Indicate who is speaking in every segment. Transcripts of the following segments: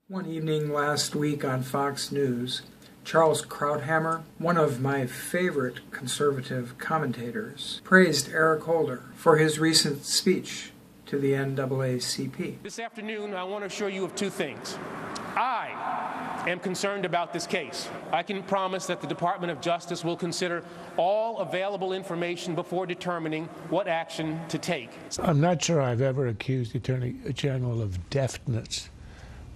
Speaker 1: One evening last week on Fox News, Charles Krauthammer, one of my favorite conservative commentators, praised Eric Holder for his recent speech to the NAACP.
Speaker 2: This afternoon, I want to assure you of two things. I am concerned about this case. I can promise that the Department of Justice will consider all available information before determining what action to take.
Speaker 3: I'm not sure I've ever accused the Attorney General of deftness,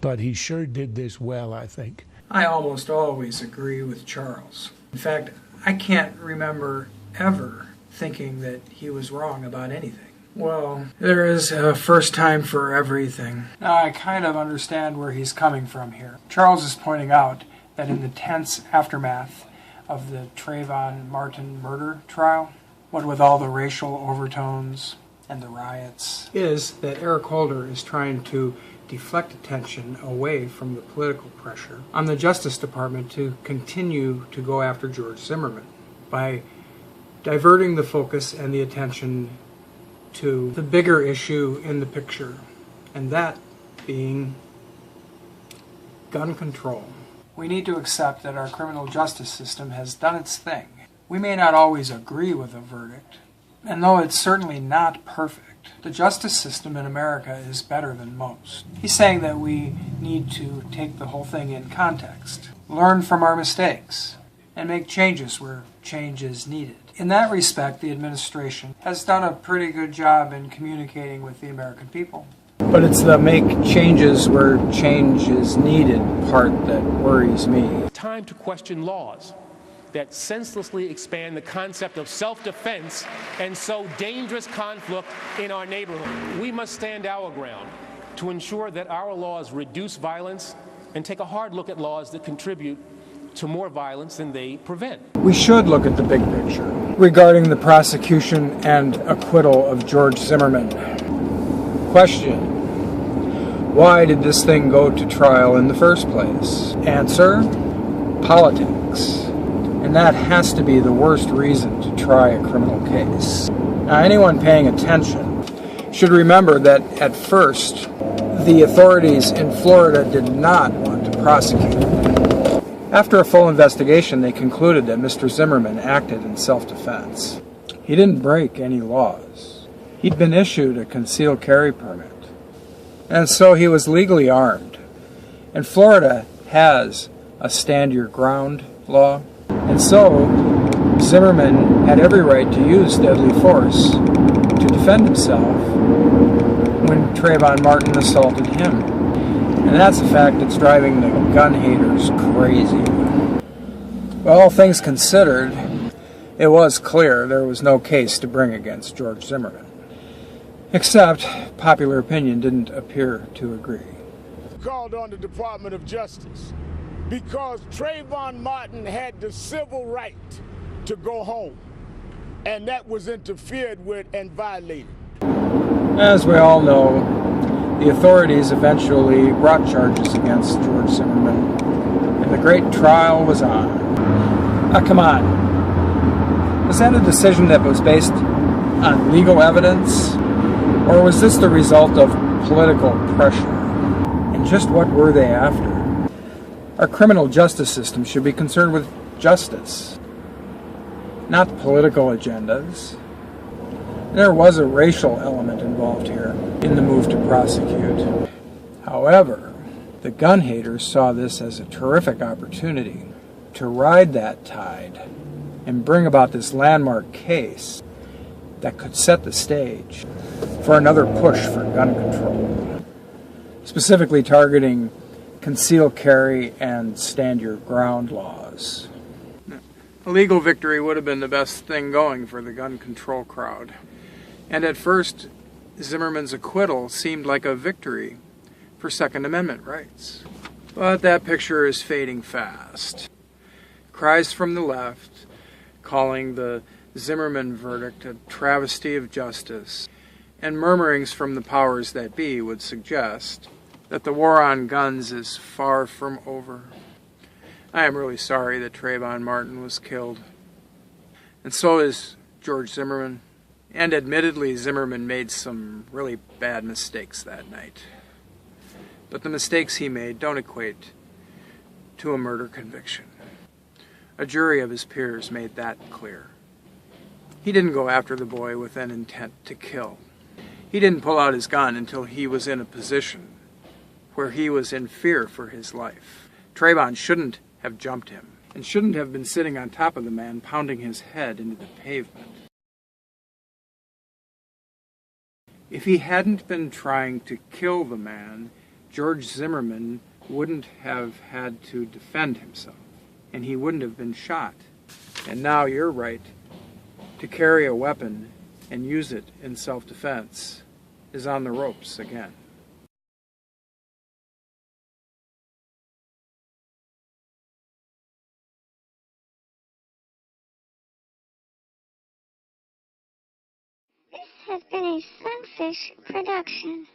Speaker 3: but he sure did this well, I think.
Speaker 1: I almost always agree with Charles. In fact, I can't remember ever thinking that he was wrong about anything. Well, there is a first time for everything. Now, I kind of understand where he's coming from here. Charles is pointing out that in the tense aftermath of the Trayvon Martin murder trial, what with all the racial overtones and the riots, is that Eric Holder is trying to deflect attention away from the political pressure on the Justice Department to continue to go after George Zimmerman by diverting the focus and the attention to the bigger issue in the picture, and that being gun control. We need to accept that our criminal justice system has done its thing. We may not always agree with the verdict, and though it's certainly not perfect, the justice system in America is better than most. He's saying that we need to take the whole thing in context, learn from our mistakes, and make changes where change is needed. In that respect, the administration has done a pretty good job in communicating with the American people. But it's the make changes where change is needed part that worries me.
Speaker 2: Time to question laws that senselessly expand the concept of self-defense and sow dangerous conflict in our neighborhood. We must stand our ground to ensure that our laws reduce violence and take a hard look at laws that contribute to more violence than they prevent.
Speaker 1: We should look at the big picture regarding the prosecution and acquittal of George Zimmerman. Question: why did this thing go to trial in the first place? Answer: politics. And that has to be the worst reason to try a criminal case. Now, anyone paying attention should remember that at first, the authorities in Florida did not want to prosecute him. After a full investigation, they concluded that Mr. Zimmerman acted in self-defense. He didn't break any laws. He'd been issued a concealed carry permit, and so he was legally armed. And Florida has a stand your ground law. And so, Zimmerman had every right to use deadly force to defend himself when Trayvon Martin assaulted him. And that's a fact that's driving the gun haters crazy. Well, all things considered, it was clear there was no case to bring against George Zimmerman. Except, popular opinion didn't appear to agree.
Speaker 4: Called on the Department of Justice because Trayvon Martin had the civil right to go home, and that was interfered with and violated.
Speaker 1: As we all know, the authorities eventually brought charges against George Zimmerman, and the great trial was on. Now, come on. Was that a decision that was based on legal evidence, or was this the result of political pressure? And just what were they after? Our criminal justice system should be concerned with justice, not political agendas. There was a racial element involved here in the move to prosecute. However, the gun haters saw this as a terrific opportunity to ride that tide and bring about this landmark case that could set the stage for another push for gun control, specifically targeting concealed carry and stand your ground laws. A legal victory would have been the best thing going for the gun control crowd. And at first, Zimmerman's acquittal seemed like a victory for Second Amendment rights. But that picture is fading fast. Cries from the left calling the Zimmerman verdict a travesty of justice, and murmurings from the powers that be would suggest that the war on guns is far from over. I am really sorry that Trayvon Martin was killed. And so is George Zimmerman. And admittedly, Zimmerman made some really bad mistakes that night. But the mistakes he made don't equate to a murder conviction. A jury of his peers made that clear. He didn't go after the boy with an intent to kill. He didn't pull out his gun until he was in a position where he was in fear for his life. Trayvon shouldn't have jumped him and shouldn't have been sitting on top of the man, pounding his head into the pavement. If he hadn't been trying to kill the man, George Zimmerman wouldn't have had to defend himself, and he wouldn't have been shot. And now your right to carry a weapon and use it in self-defense is on the ropes again.
Speaker 5: This has been a Sunfish production.